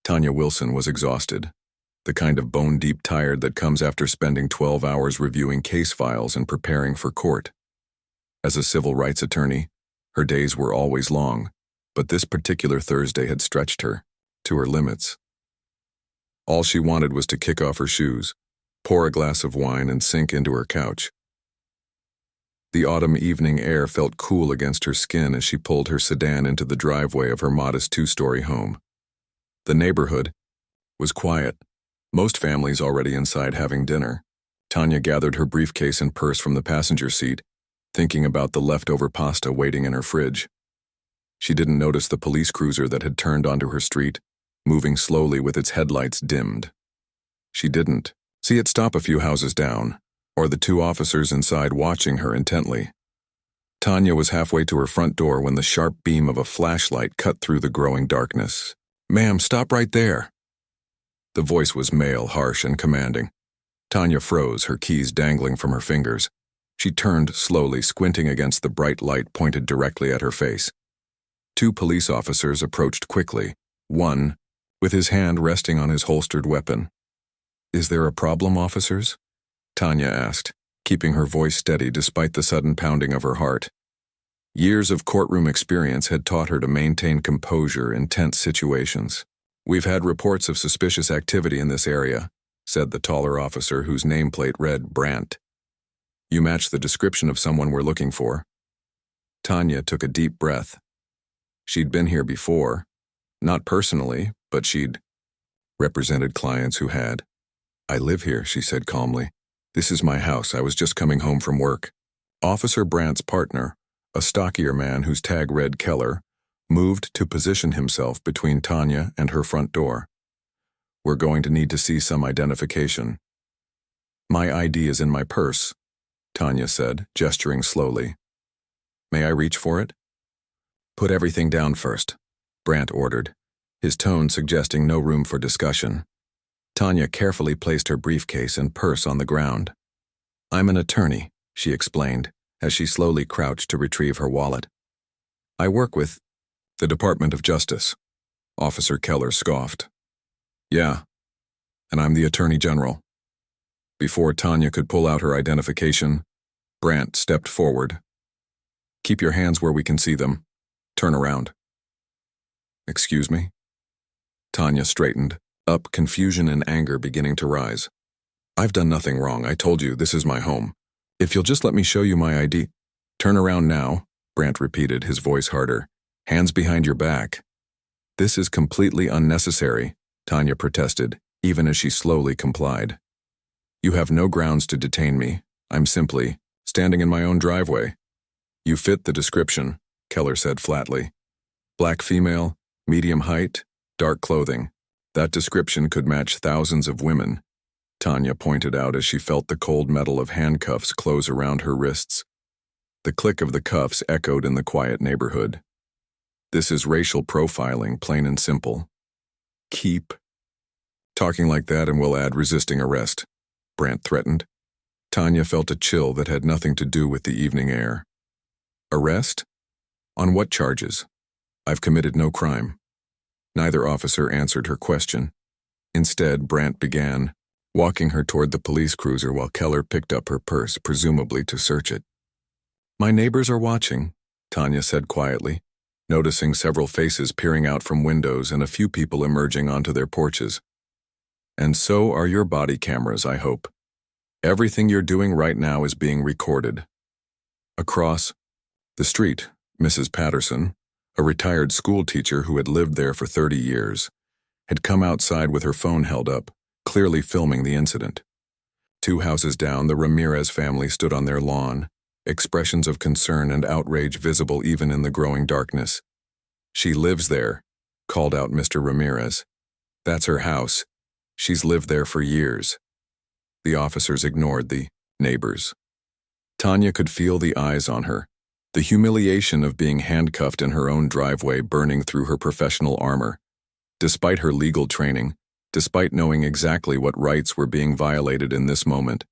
Tanya Wilson was exhausted, the kind of bone-deep tired that comes after spending 12 hours reviewing case files and preparing for court. As a civil rights attorney, her days were always long, but this particular Thursday had stretched her to her limits. All she wanted was to kick off her shoes, pour a glass of wine, and sink into her couch. The autumn evening air felt cool against her skin as she pulled her sedan into the driveway of her modest two-story home. The neighborhood was quiet, most families already inside having dinner. Tanya gathered her briefcase and purse from the passenger seat, thinking about the leftover pasta waiting in her fridge. She didn't notice the police cruiser that had turned onto her street, moving slowly with its headlights dimmed. She didn't see it stop a few houses down, or the two officers inside watching her intently. Tanya was halfway to her front door when the sharp beam of a flashlight cut through the growing darkness. "Ma'am, stop right there." The voice was male, harsh, and commanding. Tanya froze, her keys dangling from her fingers. She turned slowly, squinting against the bright light pointed directly at her face. Two police officers approached quickly, one with his hand resting on his holstered weapon. "Is there a problem, officers?" Tanya asked, keeping her voice steady despite the sudden pounding of her heart. Years of courtroom experience had taught her to maintain composure in tense situations. "We've had reports of suspicious activity in this area," said the taller officer whose nameplate read Brandt. "You match the description of someone we're looking for." Tanya took a deep breath. She'd been here before, not personally, but she'd represented clients who had. "I live here," she said calmly. "This is my house. I was just coming home from work." Officer Brandt's partner, a stockier man whose tag read Keller, moved to position himself between Tanya and her front door. "We're going to need to see some identification." "My ID is in my purse," Tanya said, gesturing slowly. "May I reach for it?" "Put everything down first," Brandt ordered, his tone suggesting no room for discussion. Tanya carefully placed her briefcase and purse on the ground. "I'm an attorney," she explained, as she slowly crouched to retrieve her wallet. "I work with the Department of Justice," Officer Keller scoffed. "Yeah, and I'm the Attorney General." Before Tanya could pull out her identification, Brandt stepped forward. "Keep your hands where we can see them. Turn around." "Excuse me?" Tanya straightened, up, confusion and anger beginning to rise. "I've done nothing wrong. I told you, this is my home. If you'll just let me show you my ID." "Turn around now," Brandt repeated, his voice harder. "Hands behind your back." "This is completely unnecessary," Tanya protested, even as she slowly complied. "You have no grounds to detain me. I'm simply standing in my own driveway." "You fit the description," Keller said flatly. "Black female, medium height, dark clothing. That description could match thousands of women," Tanya pointed out as she felt the cold metal of handcuffs close around her wrists. The click of the cuffs echoed in the quiet neighborhood. "This is racial profiling, plain and simple." "Keep talking like that and we'll add resisting arrest," Brandt threatened. Tanya felt a chill that had nothing to do with the evening air. "Arrest? On what charges? I've committed no crime." Neither officer answered her question. Instead, Brandt began, walking her toward the police cruiser while Keller picked up her purse, presumably to search it. "My neighbors are watching," Tanya said quietly, noticing several faces peering out from windows and a few people emerging onto their porches. "And so are your body cameras, I hope. Everything you're doing right now is being recorded." Across the street, Mrs. Patterson, a retired school teacher who had lived there for 30 years, had come outside with her phone held up, clearly filming the incident. Two houses down, the Ramirez family stood on their lawn, expressions of concern and outrage visible even in the growing darkness. "She lives there," called out Mr. Ramirez. "That's her house. She's lived there for years." The officers ignored the neighbors. Tanya could feel the eyes on her, the humiliation of being handcuffed in her own driveway burning through her professional armor. Despite her legal training, despite knowing exactly what rights were being violated in this moment,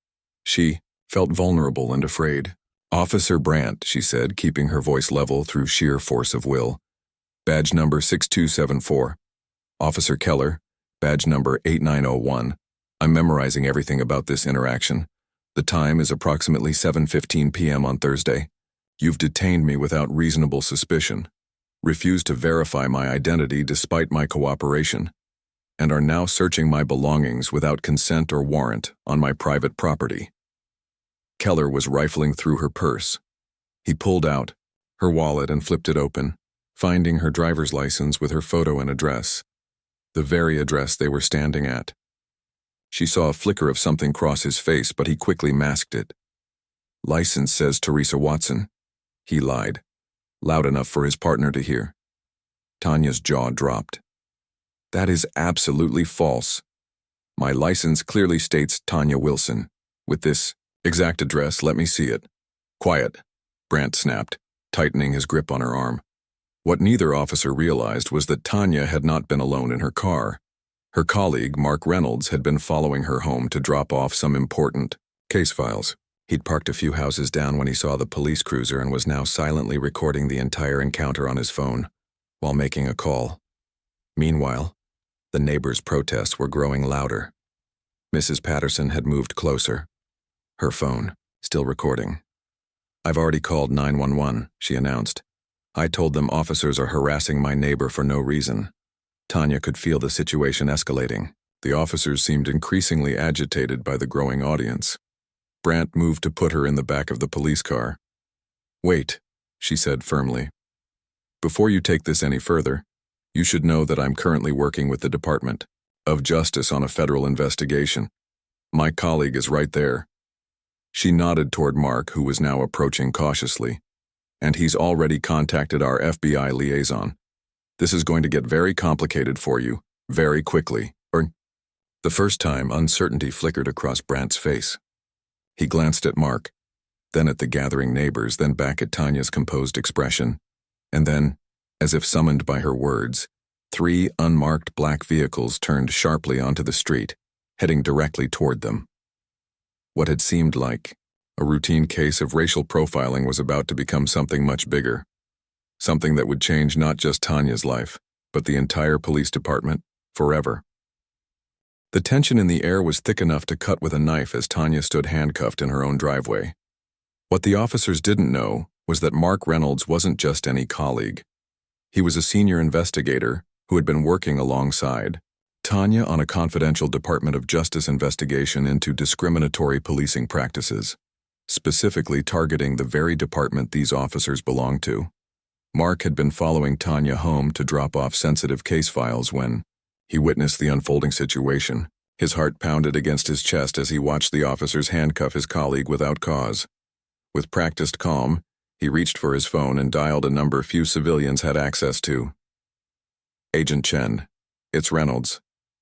she felt vulnerable and afraid. "Officer Brandt," she said, keeping her voice level through sheer force of will. "Badge number 6274. Officer Keller, Badge number 8901. I'm memorizing everything about this interaction. The time is approximately 7:15 p.m. on Thursday. You've detained me without reasonable suspicion, refused to verify my identity despite my cooperation, and are now searching my belongings without consent or warrant on my private property. Keller was rifling through her purse. He pulled out her wallet and flipped it open, finding her driver's license with her photo and address, the very address they were standing at. She saw a flicker of something cross his face, but he quickly masked it. License says Teresa Watson. He lied, loud enough for his partner to hear. Tanya's jaw dropped. That is absolutely false. My license clearly states Tanya Wilson. With this exact address, let me see it. Quiet, Brandt snapped, tightening his grip on her arm. What neither officer realized was that Tanya had not been alone in her car. Her colleague, Mark Reynolds, had been following her home to drop off some important case files. He'd parked a few houses down when he saw the police cruiser and was now silently recording the entire encounter on his phone while making a call. Meanwhile, the neighbors' protests were growing louder. Mrs. Patterson had moved closer, her phone still recording. I've already called 911, she announced. I told them officers are harassing my neighbor for no reason. Tanya could feel the situation escalating. The officers seemed increasingly agitated by the growing audience. Brandt moved to put her in the back of the police car. Wait, she said firmly. Before you take this any further, you should know that I'm currently working with the Department of Justice on a federal investigation. My colleague is right there. She nodded toward Mark, who was now approaching cautiously. And he's already contacted our FBI liaison. This is going to get very complicated for you, very quickly. The first time, uncertainty flickered across Brandt's face. He glanced at Mark, then at the gathering neighbors, then back at Tanya's composed expression, and then, as if summoned by her words, 3 unmarked black vehicles turned sharply onto the street, heading directly toward them. What had seemed like a routine case of racial profiling was about to become something much bigger, something that would change not just Tanya's life, but the entire police department, forever. The tension in the air was thick enough to cut with a knife as Tanya stood handcuffed in her own driveway. What the officers didn't know was that Mark Reynolds wasn't just any colleague. He was a senior investigator who had been working alongside Tanya on a confidential Department of Justice investigation into discriminatory policing practices, specifically targeting the very department these officers belonged to. Mark had been following Tanya home to drop off sensitive case files when he witnessed the unfolding situation. His heart pounded against his chest as he watched the officers handcuff his colleague without cause. With practiced calm, he reached for his phone and dialed a number few civilians had access to. Agent Chen, it's Reynolds,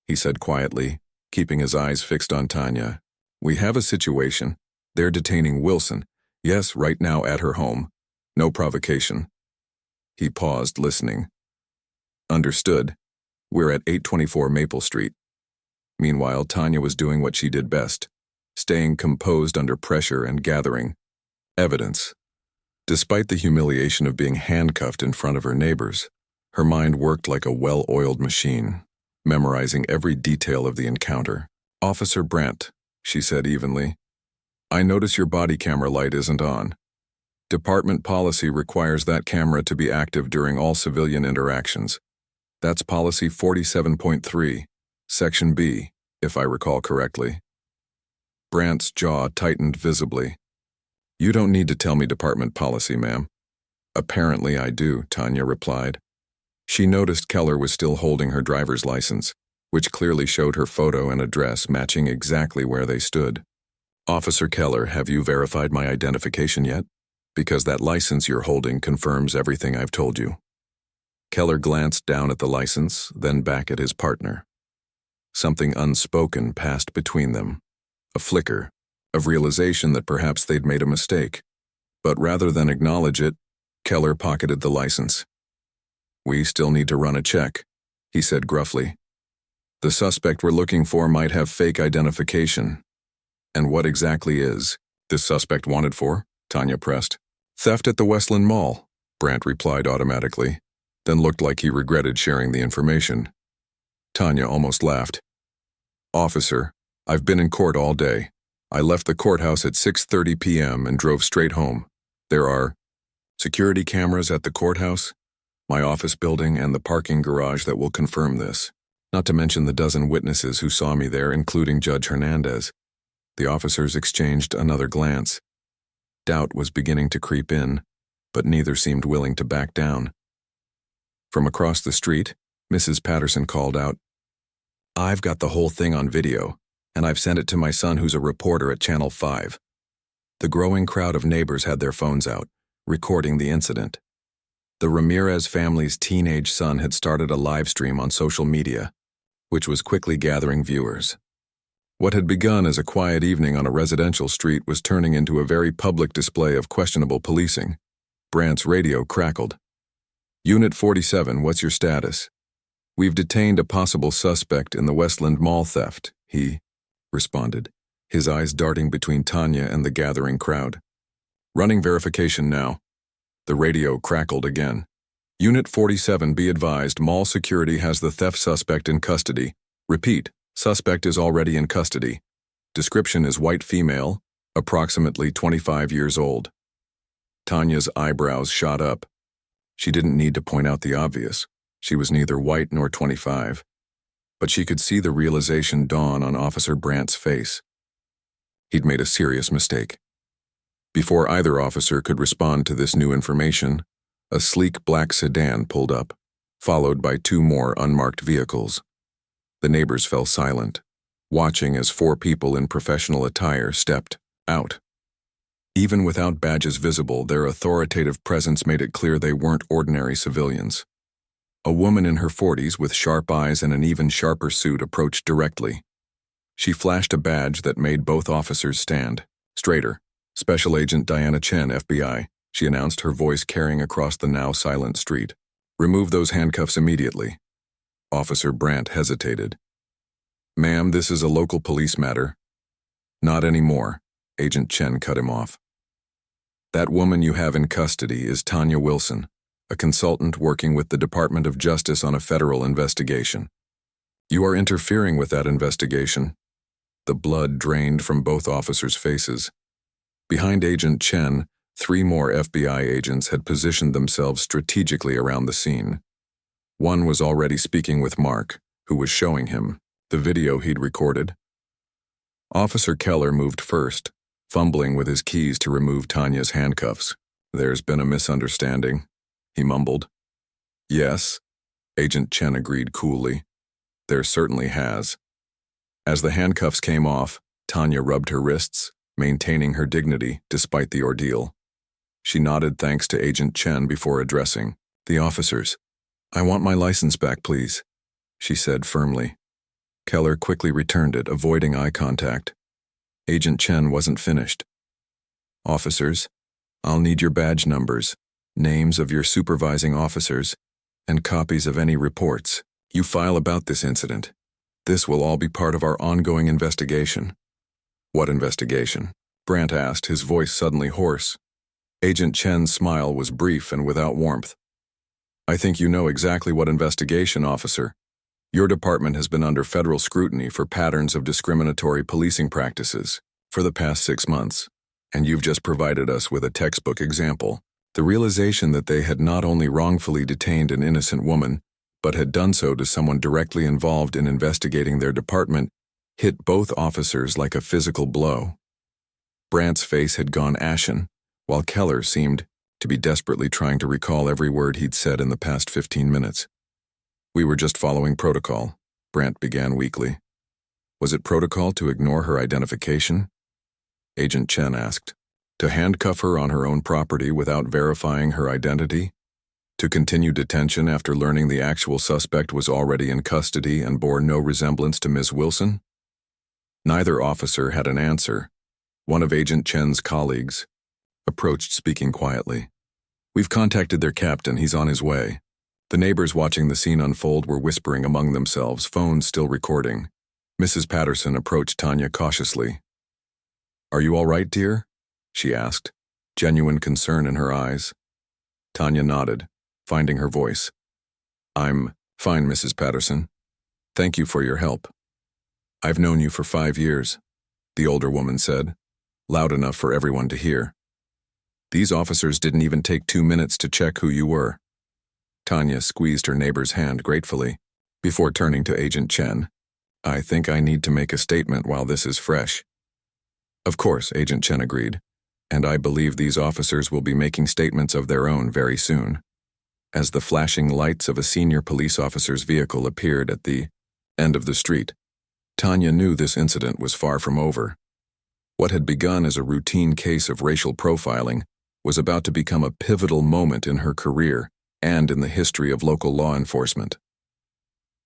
he said quietly, keeping his eyes fixed on Tanya. We have a situation. They're detaining Wilson. Yes, right now at her home. No provocation. He paused, listening. Understood. We're at 824 Maple Street. Meanwhile, Tanya was doing what she did best, staying composed under pressure and gathering evidence. Despite the humiliation of being handcuffed in front of her neighbors, her mind worked like a well-oiled machine, memorizing every detail of the encounter. Officer Brandt, she said evenly, I notice your body camera light isn't on. Department policy requires that camera to be active during all civilian interactions. That's policy 47.3, section B, if I recall correctly. Brandt's jaw tightened visibly. You don't need to tell me department policy, ma'am. Apparently I do, Tanya replied. She noticed Keller was still holding her driver's license, which clearly showed her photo and address matching exactly where they stood. Officer Keller, have you verified my identification yet? Because that license you're holding confirms everything I've told you. Keller glanced down at the license, then back at his partner. Something unspoken passed between them, a flicker of realization that perhaps they'd made a mistake. But rather than acknowledge it, Keller pocketed the license. We still need to run a check, he said gruffly. The suspect we're looking for might have fake identification. And what exactly is this suspect wanted for? Tanya pressed. Theft at the Westland Mall, Brandt replied automatically, then looked like he regretted sharing the information. Tanya almost laughed. Officer, I've been in court all day. I left the courthouse at 6:30 p.m. and drove straight home. There are security cameras at the courthouse, my office building, and the parking garage that will confirm this. Not to mention the dozen witnesses who saw me there, including Judge Hernandez. The officers exchanged another glance. Doubt was beginning to creep in, but neither seemed willing to back down. From across the street, Mrs. Patterson called out, "I've got the whole thing on video, and I've sent it to my son who's a reporter at Channel 5. The growing crowd of neighbors had their phones out, recording the incident. The Ramirez family's teenage son had started a live stream on social media, which was quickly gathering viewers. What had begun as a quiet evening on a residential street was turning into a very public display of questionable policing. Brandt's radio crackled. "Unit 47, what's your status? We've detained a possible suspect in the Westland Mall theft," he responded, his eyes darting between Tanya and the gathering crowd. "Running verification now." The radio crackled again. "Unit 47, be advised, mall security has the theft suspect in custody. Repeat, suspect is already in custody. Description is white female, approximately 25 years old." Tanya's eyebrows shot up. She didn't need to point out the obvious. She was neither white nor 25. But she could see the realization dawn on Officer Brandt's face. He'd made a serious mistake. Before either officer could respond to this new information, a sleek black sedan pulled up, followed by two more unmarked vehicles. The neighbors fell silent, watching as 4 people in professional attire stepped out. Even without badges visible, their authoritative presence made it clear they weren't ordinary civilians. A woman in her 40s with sharp eyes and an even sharper suit approached directly. She flashed a badge that made both officers stand. "Straighter. Special Agent Diana Chen, FBI," she announced, her voice carrying across the now silent street. "Remove those handcuffs immediately." Officer Brandt hesitated. "Ma'am, this is a local police matter." "Not anymore," Agent Chen cut him off. "That woman you have in custody is Tanya Wilson, a consultant working with the Department of Justice on a federal investigation. You are interfering with that investigation." The blood drained from both officers' faces. Behind Agent Chen, 3 more FBI agents had positioned themselves strategically around the scene. One was already speaking with Mark, who was showing him the video he'd recorded. Officer Keller moved first, fumbling with his keys to remove Tanya's handcuffs. "There's been a misunderstanding," he mumbled. "Yes," Agent Chen agreed coolly. "There certainly has." As the handcuffs came off, Tanya rubbed her wrists, maintaining her dignity despite the ordeal. She nodded thanks to Agent Chen before addressing the officers. "I want my license back, please," she said firmly. Keller quickly returned it, avoiding eye contact. Agent Chen wasn't finished. "Officers, I'll need your badge numbers, names of your supervising officers, and copies of any reports you file about this incident. This will all be part of our ongoing investigation." "What investigation?" Brandt asked, his voice suddenly hoarse. Agent Chen's smile was brief and without warmth. "I think you know exactly what investigation, officer. Your department has been under federal scrutiny for patterns of discriminatory policing practices for the past 6 months, and you've just provided us with a textbook example." The realization that they had not only wrongfully detained an innocent woman, but had done so to someone directly involved in investigating their department hit both officers like a physical blow. Brandt's face had gone ashen, while Keller seemed to be desperately trying to recall every word he'd said in the past 15 minutes. "We were just following protocol," Brandt began weakly. "Was it protocol to ignore her identification?" Agent Chen asked. "To handcuff her on her own property without verifying her identity? To continue detention after learning the actual suspect was already in custody and bore no resemblance to Ms. Wilson?" Neither officer had an answer. One of Agent Chen's colleagues approached, speaking quietly. "We've contacted their captain. He's on his way." The neighbors watching the scene unfold were whispering among themselves, phones still recording. Mrs. Patterson approached Tanya cautiously. "Are you all right, dear?" she asked, genuine concern in her eyes. Tanya nodded, finding her voice. "I'm fine, Mrs. Patterson." Thank you for your help. I've known you for 5 years, the older woman said, loud enough for everyone to hear. These officers didn't even take 2 minutes to check who you were. Tanya squeezed her neighbor's hand gratefully, before turning to Agent Chen. I think I need to make a statement while this is fresh. Of course, Agent Chen agreed, and I believe these officers will be making statements of their own very soon. As the flashing lights of a senior police officer's vehicle appeared at the end of the street, Tanya knew this incident was far from over. What had begun as a routine case of racial profiling was about to become a pivotal moment in her career and in the history of local law enforcement.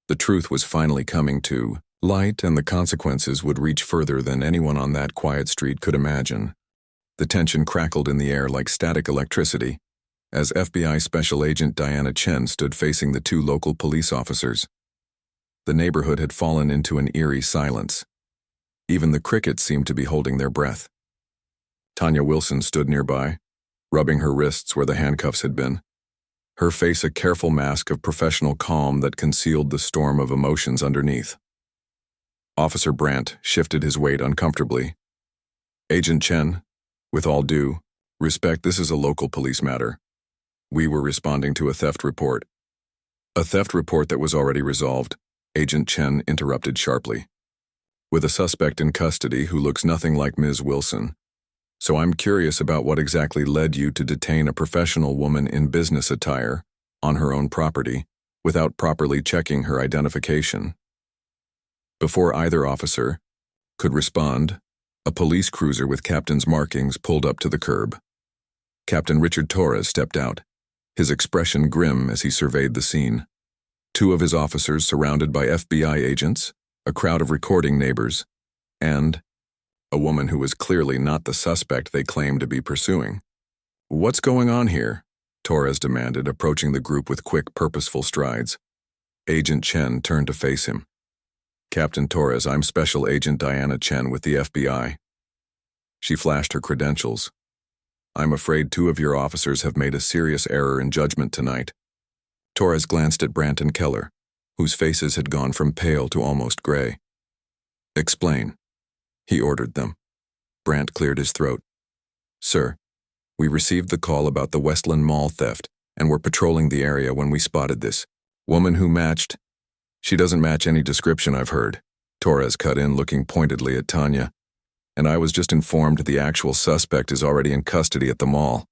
The truth was finally coming to light, and the consequences would reach further than anyone on that quiet street could imagine. The tension crackled in the air like static electricity as FBI Special Agent Diana Chen stood facing the 2 local police officers. The neighborhood had fallen into an eerie silence. Even the crickets seemed to be holding their breath. Tanya Wilson stood nearby, rubbing her wrists where the handcuffs had been, her face a careful mask of professional calm that concealed the storm of emotions underneath. Officer Brandt shifted his weight uncomfortably. Agent Chen, with all due respect, this is a local police matter. We were responding to a theft report. A theft report that was already resolved, Agent Chen interrupted sharply. With a suspect in custody who looks nothing like Ms. Wilson. So I'm curious about what exactly led you to detain a professional woman in business attire on her own property without properly checking her identification. Before either officer could respond, a police cruiser with captain's markings pulled up to the curb. Captain Richard Torres stepped out, his expression grim as he surveyed the scene. 2 of his officers surrounded by FBI agents, a crowd of recording neighbors, and a woman who was clearly not the suspect they claimed to be pursuing. What's going on here? Torres demanded, approaching the group with quick, purposeful strides. Agent Chen turned to face him. Captain Torres, I'm Special Agent Diana Chen with the FBI. She flashed her credentials. I'm afraid 2 of your officers have made a serious error in judgment tonight. Torres glanced at Brandt and Keller, whose faces had gone from pale to almost gray. Explain, he ordered them. Brandt cleared his throat. Sir, we received the call about the Westland Mall theft and were patrolling the area when we spotted this woman who matched. She doesn't match any description I've heard. Torres cut in, looking pointedly at Tanya. And I was just informed the actual suspect is already in custody at the mall.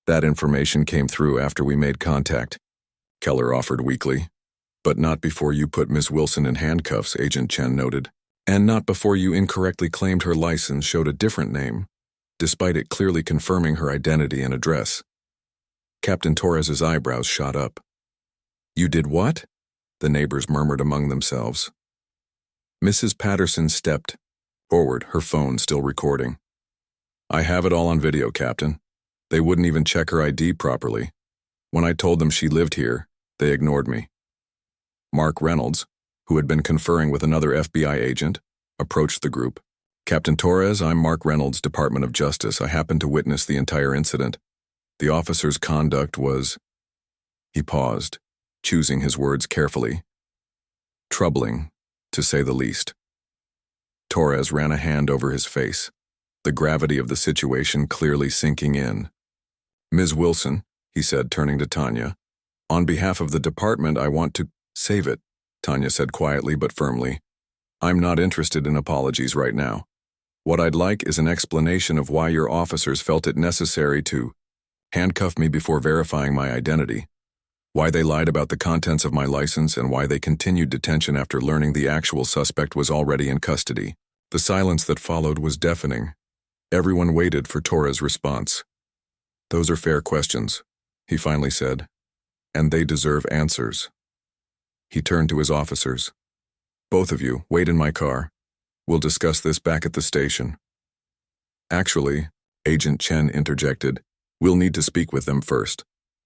That information came through after we made contact, Keller offered weakly. But not before you put Ms. Wilson in handcuffs, Agent Chen noted. And not before you incorrectly claimed her license showed a different name, despite it clearly confirming her identity and address. Captain Torres's eyebrows shot up. You did what? The neighbors murmured among themselves. Mrs. Patterson stepped forward, her phone still recording. I have it all on video, Captain. They wouldn't even check her ID properly. When I told them she lived here, they ignored me. Mark Reynolds, who had been conferring with another FBI agent, approached the group. Captain Torres, I'm Mark Reynolds, Department of Justice. I happened to witness the entire incident. The officer's conduct was... He paused, choosing his words carefully. Troubling, to say the least. Torres ran a hand over his face, the gravity of the situation clearly sinking in. Ms. Wilson, he said, turning to Tanya, on behalf of the department, I want to save it, Tanya said quietly but firmly. I'm not interested in apologies right now. What I'd like is an explanation of why your officers felt it necessary to handcuff me before verifying my identity, why they lied about the contents of my license, and why they continued detention after learning the actual suspect was already in custody. The silence that followed was deafening. Everyone waited for Torres' response. Those are fair questions, he finally said, and they deserve answers. He turned to his officers. Both of you, wait in my car. We'll discuss this back at the station. Actually, Agent Chen interjected, we'll need to speak with them first.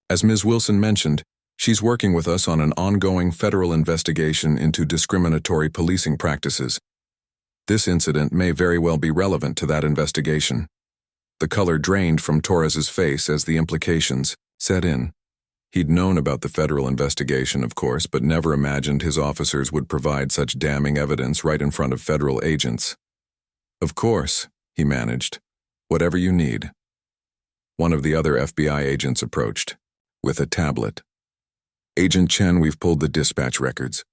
As Ms. Wilson mentioned, she's working with us on an ongoing federal investigation into discriminatory policing practices. This incident may very well be relevant to that investigation. The color drained from Torres's face as the implications set in. He'd known about the federal investigation, of course, but never imagined his officers would provide such damning evidence right in front of federal agents. "Of course," he managed. "Whatever you need." One of the other FBI agents approached, with a tablet. "Agent Chen, we've pulled the dispatch records.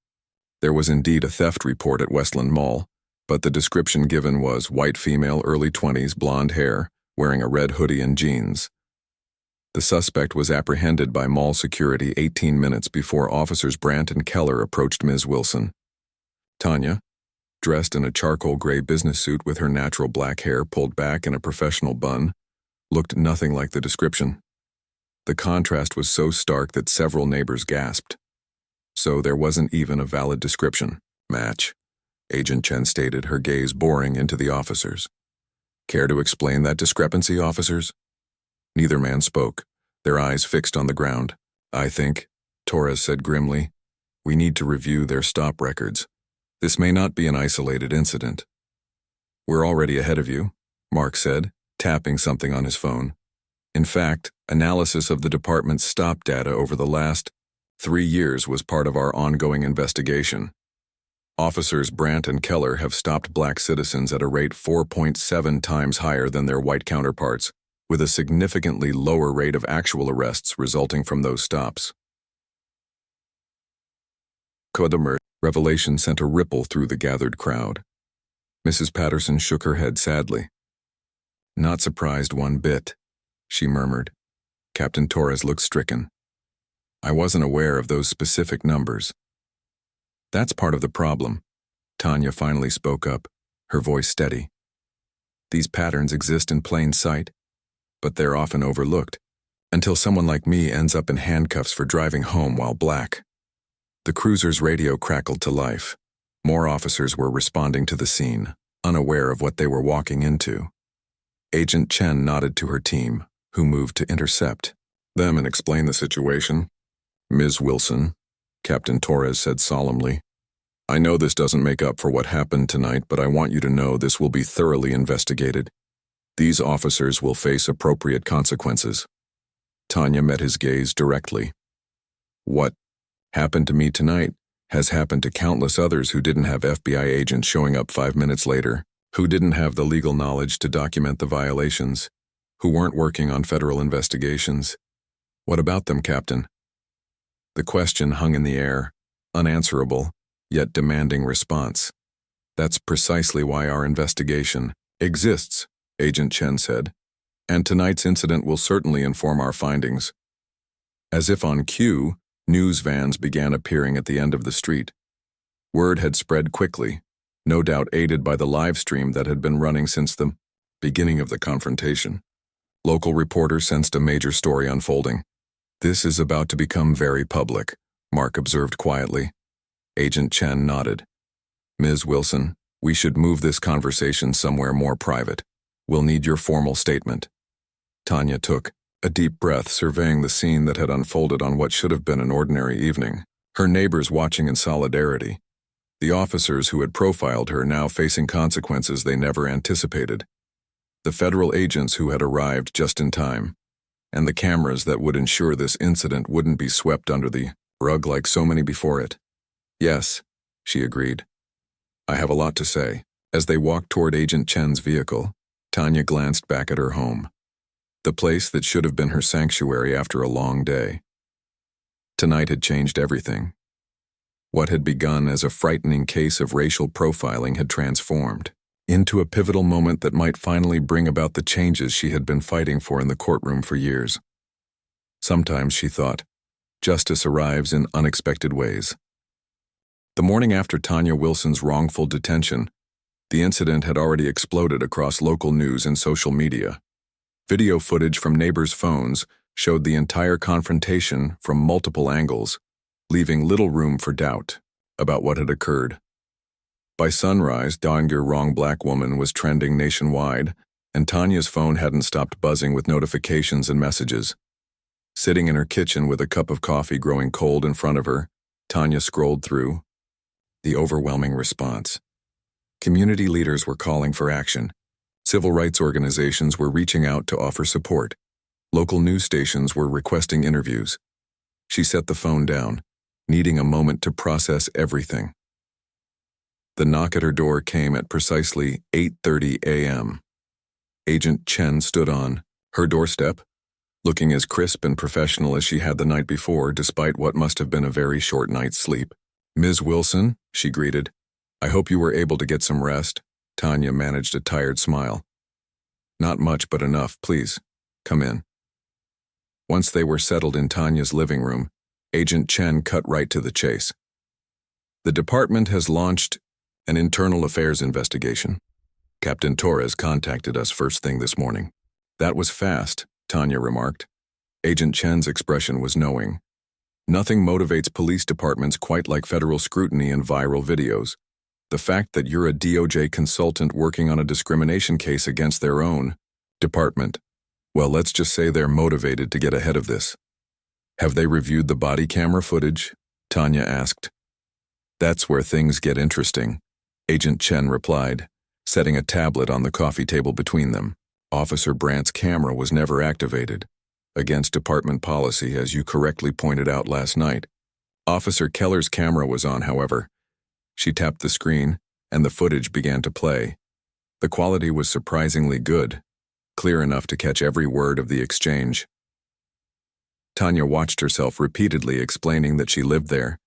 There was indeed a theft report at Westland Mall, but the description given was white female, early 20s, blonde hair, wearing a red hoodie and jeans. The suspect was apprehended by mall security 18 minutes before Officers Brandt and Keller approached Ms. Wilson. Tanya, dressed in a charcoal gray business suit with her natural black hair pulled back in a professional bun, looked nothing like the description. The contrast was so stark that several neighbors gasped. So there wasn't even a valid description match, Agent Chen stated, her gaze boring into the officers. "Care to explain that discrepancy, officers?" Neither man spoke, their eyes fixed on the ground. "I think," Torres said grimly, "we need to review their stop records. This may not be an isolated incident." "We're already ahead of you," Mark said, tapping something on his phone. "In fact, analysis of the department's stop data over the last 3 years was part of our ongoing investigation. Officers Brandt and Keller have stopped black citizens at a rate 4.7 times higher than their white counterparts, with a significantly lower rate of actual arrests resulting from those stops." The revelation sent a ripple through the gathered crowd. Mrs. Patterson shook her head sadly. "Not surprised one bit," she murmured. Captain Torres looked stricken. "I wasn't aware of those specific numbers." "That's part of the problem," Tanya finally spoke up, her voice steady. "These patterns exist in plain sight, but they're often overlooked, until someone like me ends up in handcuffs for driving home while black." The cruiser's radio crackled to life. More officers were responding to the scene, unaware of what they were walking into. Agent Chen nodded to her team, who moved to intercept them and explain the situation. "Ms. Wilson," Captain Torres said solemnly, "I know this doesn't make up for what happened tonight, but I want you to know this will be thoroughly investigated. These officers will face appropriate consequences." Tanya met his gaze directly. "What happened to me tonight has happened to countless others who didn't have FBI agents showing up 5 minutes later, who didn't have the legal knowledge to document the violations, who weren't working on federal investigations. What about them, Captain?" The question hung in the air, unanswerable, yet demanding response. "That's precisely why our investigation exists," Agent Chen said, "and tonight's incident will certainly inform our findings." As if on cue, news vans began appearing at the end of the street. Word had spread quickly, no doubt aided by the live stream that had been running since the beginning of the confrontation. Local reporters sensed a major story unfolding. "This is about to become very public," Mark observed quietly. Agent Chen nodded. "Ms. Wilson, we should move this conversation somewhere more private. We'll need your formal statement." Tanya took a deep breath, surveying the scene that had unfolded on what should have been an ordinary evening, her neighbors watching in solidarity. The officers who had profiled her now facing consequences they never anticipated. The federal agents who had arrived just in time, and the cameras that would ensure this incident wouldn't be swept under the rug like so many before it. "Yes," she agreed. "I have a lot to say." As they walked toward Agent Chen's vehicle, Tanya glanced back at her home, the place that should have been her sanctuary after a long day. Tonight had changed everything. What had begun as a frightening case of racial profiling had transformed into a pivotal moment that might finally bring about the changes she had been fighting for in the courtroom for years. Sometimes, she thought, justice arrives in unexpected ways. The morning after Tanya Wilson's wrongful detention, the incident had already exploded across local news and social media. Video footage from neighbors' phones showed the entire confrontation from multiple angles, leaving little room for doubt about what had occurred. By sunrise, Your Wrong Black Woman was trending nationwide, and Tanya's phone hadn't stopped buzzing with notifications and messages. Sitting in her kitchen with a cup of coffee growing cold in front of her, Tanya scrolled through the overwhelming response. Community leaders were calling for action. Civil rights organizations were reaching out to offer support. Local news stations were requesting interviews. She set the phone down, needing a moment to process everything. The knock at her door came at precisely 8:30 a.m. Agent Chen stood on her doorstep, looking as crisp and professional as she had the night before, despite what must have been a very short night's sleep. "Ms. Wilson," she greeted. "I hope you were able to get some rest." Tanya managed a tired smile. "Not much, but enough. Please, come in." Once they were settled in Tanya's living room, Agent Chen cut right to the chase. "The department has launched an internal affairs investigation. Captain Torres contacted us first thing this morning." "That was fast," Tanya remarked. Agent Chen's expression was knowing. Nothing motivates police departments quite like federal scrutiny and viral videos. The fact that you're a DOJ consultant working on a discrimination case against their own department, well, let's just say they're motivated to get ahead of this. "Have they reviewed the body camera footage?" Tanya asked. "That's where things get interesting," Agent Chen replied, setting a tablet on the coffee table between them. "Officer Brandt's camera was never activated, against department policy, as you correctly pointed out last night. Officer Keller's camera was on, however." She tapped the screen, and the footage began to play. The quality was surprisingly good, clear enough to catch every word of the exchange. Tanya watched herself repeatedly explaining that she lived there,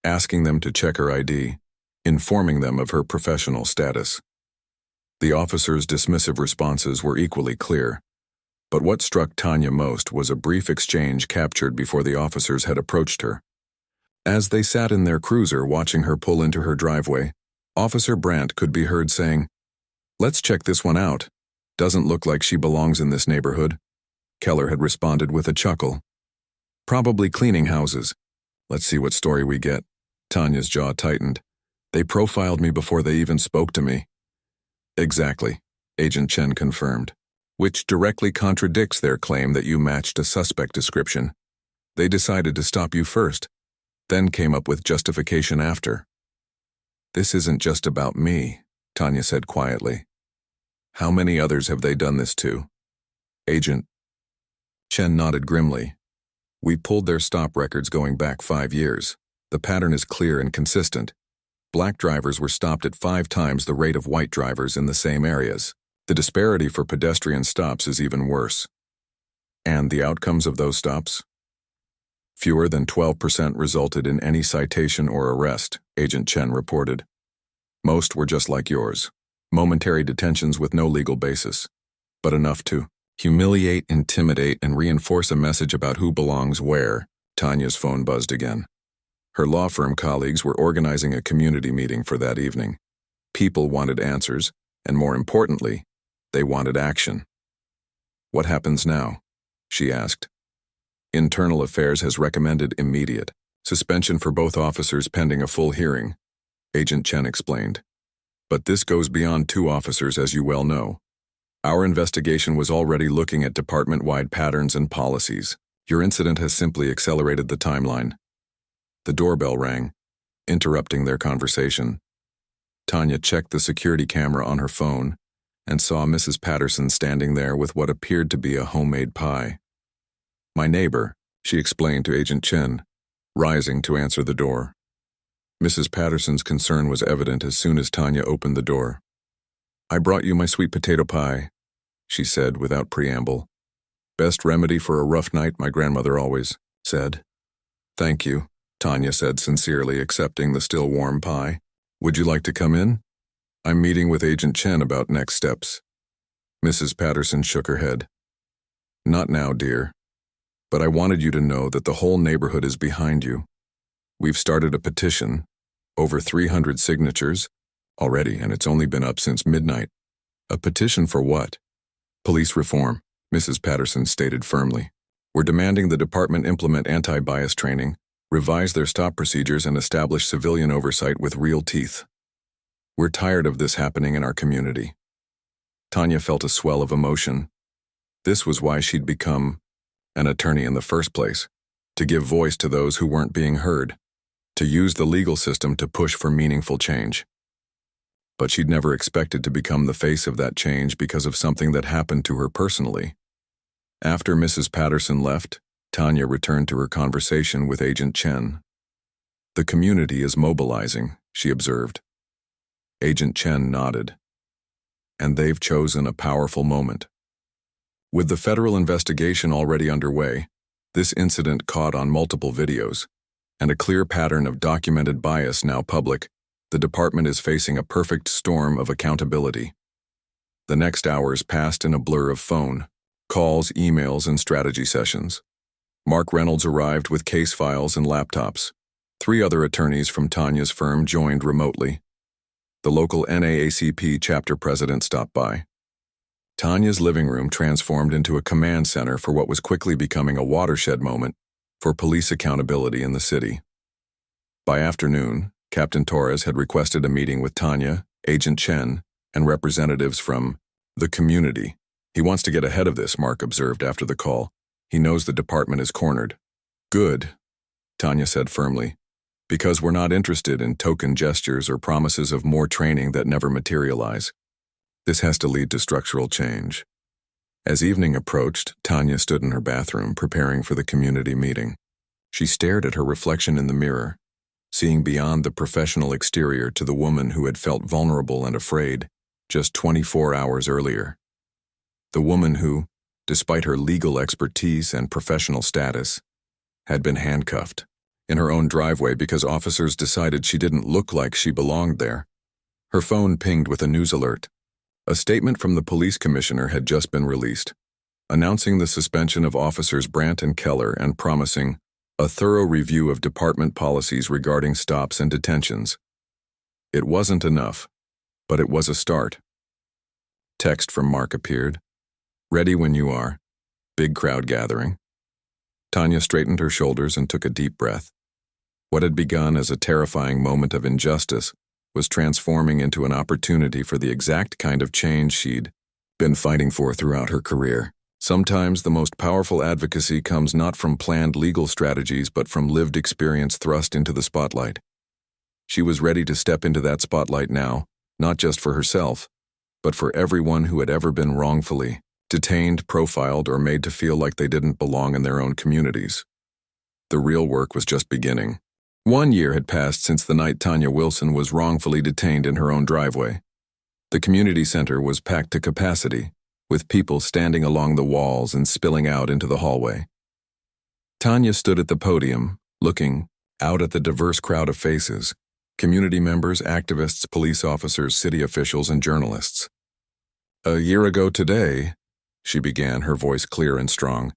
asking them to check her ID, informing them of her professional status. The officers' dismissive responses were equally clear, but what struck Tanya most was a brief exchange captured before the officers had approached her. As they sat in their cruiser watching her pull into her driveway, Officer Brandt could be heard saying, "Let's check this one out. Doesn't look like she belongs in this neighborhood." Keller had responded with a chuckle. "Probably cleaning houses. Let's see what story we get." Tanya's jaw tightened. "They profiled me before they even spoke to me." "Exactly," Agent Chen confirmed, "which directly contradicts their claim that you matched a suspect description. They decided to stop you first, then came up with justification after." "This isn't just about me," Tanya said quietly. "How many others have they done this to?" Agent Chen nodded grimly. "We pulled their stop records going back 5 years. The pattern is clear and consistent. Black drivers were stopped at 5 times the rate of white drivers in the same areas. The disparity for pedestrian stops is even worse." "And the outcomes of those stops?" "Fewer than 12% resulted in any citation or arrest," Agent Chen reported. "Most were just like yours, momentary detentions with no legal basis, but enough to humiliate, intimidate, and reinforce a message about who belongs where." Tanya's phone buzzed again. Her law firm colleagues were organizing a community meeting for that evening. People wanted answers, and more importantly, they wanted action. "What happens now?" she asked. "Internal Affairs has recommended immediate suspension for both officers pending a full hearing," Agent Chen explained. "But this goes beyond 2 officers, as you well know. Our investigation was already looking at department-wide patterns and policies. Your incident has simply accelerated the timeline." The doorbell rang, interrupting their conversation. Tanya checked the security camera on her phone and saw Mrs. Patterson standing there with what appeared to be a homemade pie. "My neighbor," she explained to Agent Chen, rising to answer the door. Mrs. Patterson's concern was evident as soon as Tanya opened the door. "I brought you my sweet potato pie," she said without preamble. "Best remedy for a rough night, my grandmother always said." "Thank you," Tanya said sincerely, accepting the still warm pie. "Would you like to come in? I'm meeting with Agent Chen about next steps." Mrs. Patterson shook her head. "Not now, dear. But I wanted you to know that the whole neighborhood is behind you. We've started a petition, over 300 signatures already, and it's only been up since midnight." "A petition for what?" "Police reform," Mrs. Patterson stated firmly. "We're demanding the department implement anti-bias training, revise their stop procedures, and establish civilian oversight with real teeth. We're tired of this happening in our community." Tanya felt a swell of emotion. This was why she'd become an attorney in the first place, to give voice to those who weren't being heard, to use the legal system to push for meaningful change. But she'd never expected to become the face of that change because of something that happened to her personally. After Mrs. Patterson left, Tanya returned to her conversation with Agent Chen. "The community is mobilizing," she observed. Agent Chen nodded. "And they've chosen a powerful moment. With the federal investigation already underway, this incident caught on multiple videos, and a clear pattern of documented bias now public, the department is facing a perfect storm of accountability." The next hours passed in a blur of phone, calls, emails, and strategy sessions. Mark Reynolds arrived with case files and laptops. 3 other attorneys from Tanya's firm joined remotely. The local NAACP chapter president stopped by. Tanya's living room transformed into a command center for what was quickly becoming a watershed moment for police accountability in the city. By afternoon, Captain Torres had requested a meeting with Tanya, Agent Chen, and representatives from the community. "He wants to get ahead of this," Mark observed after the call. "He knows the department is cornered." "Good," Tanya said firmly, "because we're not interested in token gestures or promises of more training that never materialize. This has to lead to structural change." As evening approached, Tanya stood in her bathroom preparing for the community meeting. She stared at her reflection in the mirror, seeing beyond the professional exterior to the woman who had felt vulnerable and afraid just 24 hours earlier. The woman who, despite her legal expertise and professional status, had been handcuffed in her own driveway because officers decided she didn't look like she belonged there. Her phone pinged with a news alert. A statement from the police commissioner had just been released, announcing the suspension of officers Brandt and Keller and promising a thorough review of department policies regarding stops and detentions. It wasn't enough, but it was a start. Text from Mark appeared. "Ready when you are. Big crowd gathering." Tanya straightened her shoulders and took a deep breath. What had begun as a terrifying moment of injustice was transforming into an opportunity for the exact kind of change she'd been fighting for throughout her career. Sometimes the most powerful advocacy comes not from planned legal strategies but from lived experience thrust into the spotlight. She was ready to step into that spotlight now, not just for herself, but for everyone who had ever been wrongfully detained, profiled, or made to feel like they didn't belong in their own communities. The real work was just beginning. 1 year had passed since the night Tanya Wilson was wrongfully detained in her own driveway. The community center was packed to capacity, with people standing along the walls and spilling out into the hallway. Tanya stood at the podium, looking out at the diverse crowd of faces: community members, activists, police officers, city officials, and journalists. "A year ago today," she began, her voice clear and strong,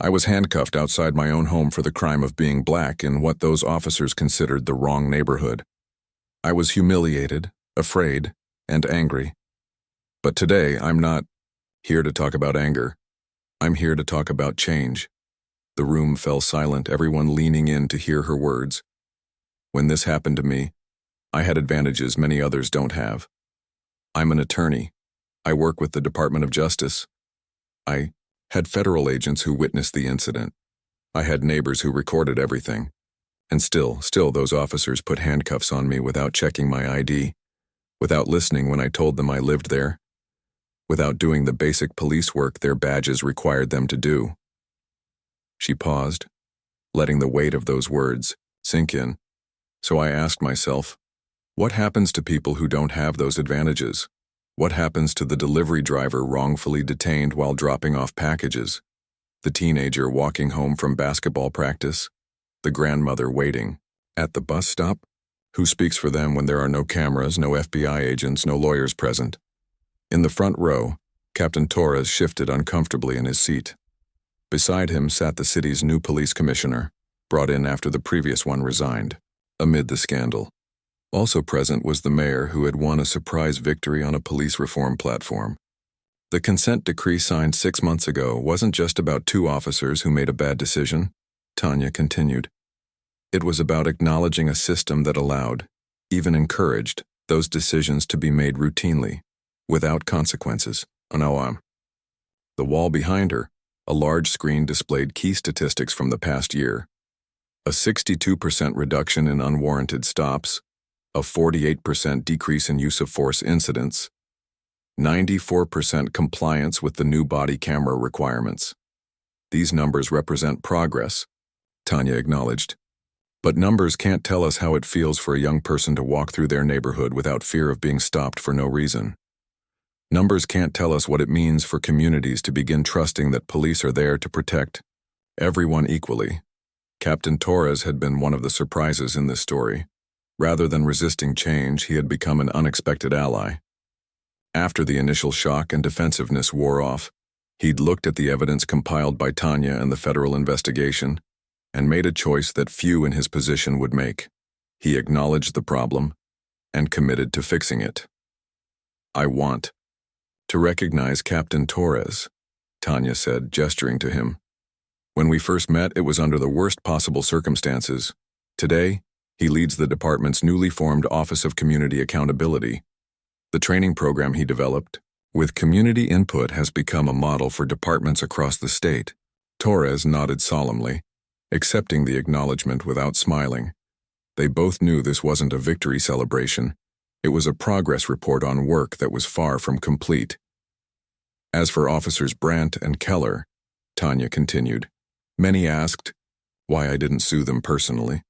"I was handcuffed outside my own home for the crime of being black in what those officers considered the wrong neighborhood. I was humiliated, afraid, and angry. But today, I'm not here to talk about anger. I'm here to talk about change." The room fell silent, everyone leaning in to hear her words. "When this happened to me, I had advantages many others don't have. I'm an attorney. I work with the Department of Justice. I had federal agents who witnessed the incident. I had neighbors who recorded everything. And still those officers put handcuffs on me without checking my ID, without listening when I told them I lived there, without doing the basic police work their badges required them to do." She paused, letting the weight of those words sink in. So I asked myself, what happens to people who don't have those advantages? What happens to the delivery driver wrongfully detained while dropping off packages? The teenager walking home from basketball practice? The grandmother waiting at the bus stop? Who speaks for them when there are no cameras, no FBI agents, no lawyers present? In the front row, Captain Torres shifted uncomfortably in his seat. Beside him sat the city's new police commissioner, brought in after the previous one resigned, amid the scandal. Also present was the mayor who had won a surprise victory on a police reform platform. The consent decree signed 6 months ago wasn't just about 2 officers who made a bad decision, Tanya continued. It was about acknowledging a system that allowed, even encouraged, those decisions to be made routinely, without consequences. The wall behind her, a large screen displayed key statistics from the past year. A 62% reduction in unwarranted stops, a 48% decrease in use of force incidents, 94% compliance with the new body camera requirements. These numbers represent progress, Tanya acknowledged. But numbers can't tell us how it feels for a young person to walk through their neighborhood without fear of being stopped for no reason. Numbers can't tell us what it means for communities to begin trusting that police are there to protect everyone equally. Captain Torres had been one of the surprises in this story. Rather than resisting change, he had become an unexpected ally. After the initial shock and defensiveness wore off, he'd looked at the evidence compiled by Tanya and the federal investigation and made a choice that few in his position would make. He acknowledged the problem and committed to fixing it. "I want to recognize Captain Torres," Tanya said, gesturing to him. "When we first met, it was under the worst possible circumstances. Today, he leads the department's newly formed Office of Community Accountability. The training program he developed, with community input, has become a model for departments across the state." Torres nodded solemnly, accepting the acknowledgement without smiling. They both knew this wasn't a victory celebration. It was a progress report on work that was far from complete. "As for Officers Brandt and Keller," Tanya continued, "many asked why I didn't sue them personally,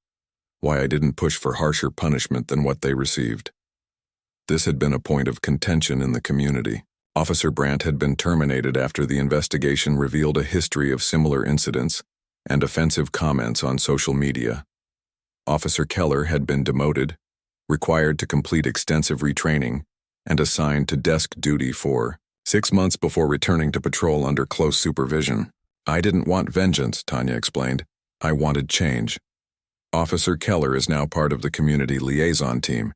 why I didn't push for harsher punishment than what they received. This had been a point of contention in the community. Officer Brandt had been terminated after the investigation revealed a history of similar incidents and offensive comments on social media. Officer Keller had been demoted, required to complete extensive retraining, and assigned to desk duty for 6 months before returning to patrol under close supervision. I didn't want vengeance, Tanya explained. I wanted change. Officer Keller is now part of the community liaison team.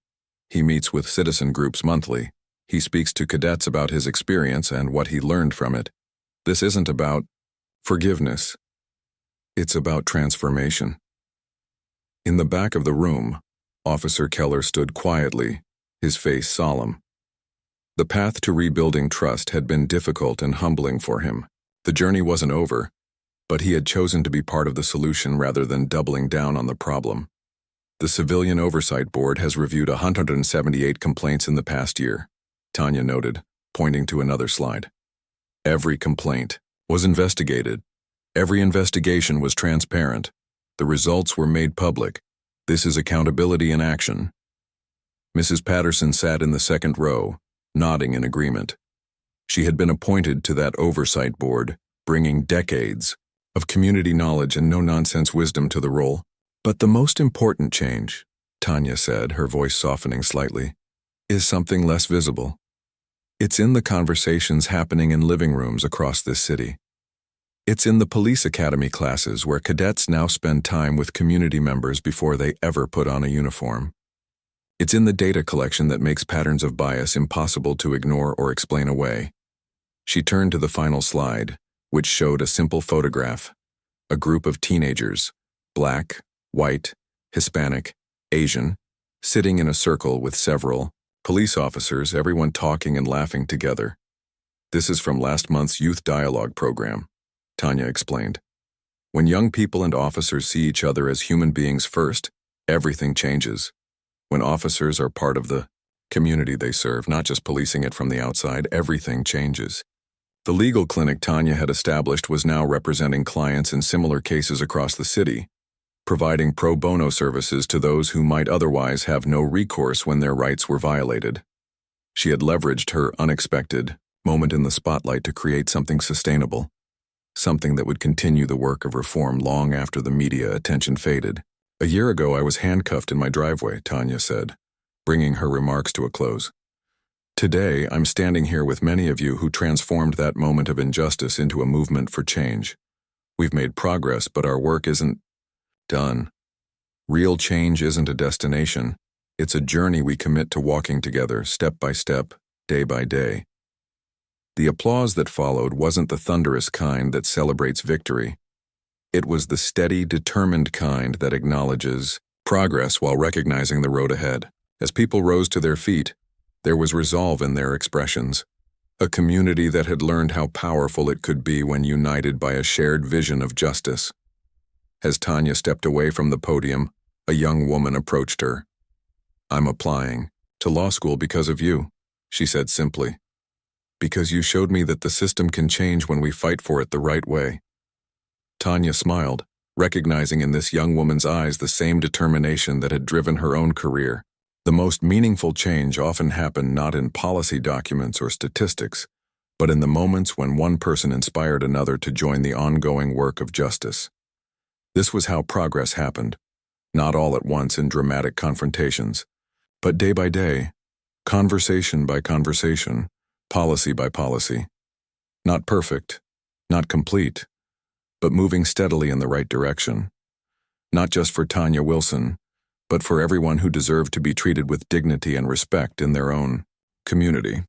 He meets with citizen groups monthly. He speaks to cadets about his experience and what he learned from it. This isn't about forgiveness. It's about transformation." In the back of the room, Officer Keller stood quietly, his face solemn. The path to rebuilding trust had been difficult and humbling for him. The journey wasn't over, but he had chosen to be part of the solution rather than doubling down on the problem. The Civilian Oversight Board has reviewed 178 complaints in the past year, Tanya noted, pointing to another slide. Every complaint was investigated. Every investigation was transparent. The results were made public. This is accountability in action. Mrs. Patterson sat in the second row, nodding in agreement. She had been appointed to that oversight board, bringing decades of community knowledge and no-nonsense wisdom to the role. But the most important change, Tanya said, her voice softening slightly, is something less visible. It's in the conversations happening in living rooms across this city. It's in the police academy classes where cadets now spend time with community members before they ever put on a uniform. It's in the data collection that makes patterns of bias impossible to ignore or explain away. She turned to the final slide, which showed a simple photograph. A group of teenagers, black, white, Hispanic, Asian, sitting in a circle with several police officers, everyone talking and laughing together. This is from last month's Youth Dialogue program, Tanya explained. When young people and officers see each other as human beings first, everything changes. When officers are part of the community they serve, not just policing it from the outside, everything changes. The legal clinic Tanya had established was now representing clients in similar cases across the city, providing pro bono services to those who might otherwise have no recourse when their rights were violated. She had leveraged her unexpected moment in the spotlight to create something sustainable, something that would continue the work of reform long after the media attention faded. "A year ago I was handcuffed in my driveway," Tanya said, bringing her remarks to a close. "Today I'm standing here with many of you who transformed that moment of injustice into a movement for change. We've made progress, but our work isn't done. Real change isn't a destination. It's a journey we commit to walking together, step by step, day by day." The applause that followed wasn't the thunderous kind that celebrates victory. It was the steady, determined kind that acknowledges progress while recognizing the road ahead. As people rose to their feet, there was resolve in their expressions. A community that had learned how powerful it could be when united by a shared vision of justice. As Tanya stepped away from the podium, a young woman approached her. "I'm applying to law school because of you," she said simply. "Because you showed me that the system can change when we fight for it the right way. Tanya smiled, recognizing in this young woman's eyes the same determination that had driven her own career. The most meaningful change often happened not in policy documents or statistics, but in the moments when one person inspired another to join the ongoing work of justice. This was how progress happened, not all at once in dramatic confrontations, but day by day, conversation by conversation, policy by policy. Not perfect, not complete, but moving steadily in the right direction. Not just for Tanya Wilson, but for everyone who deserved to be treated with dignity and respect in their own community.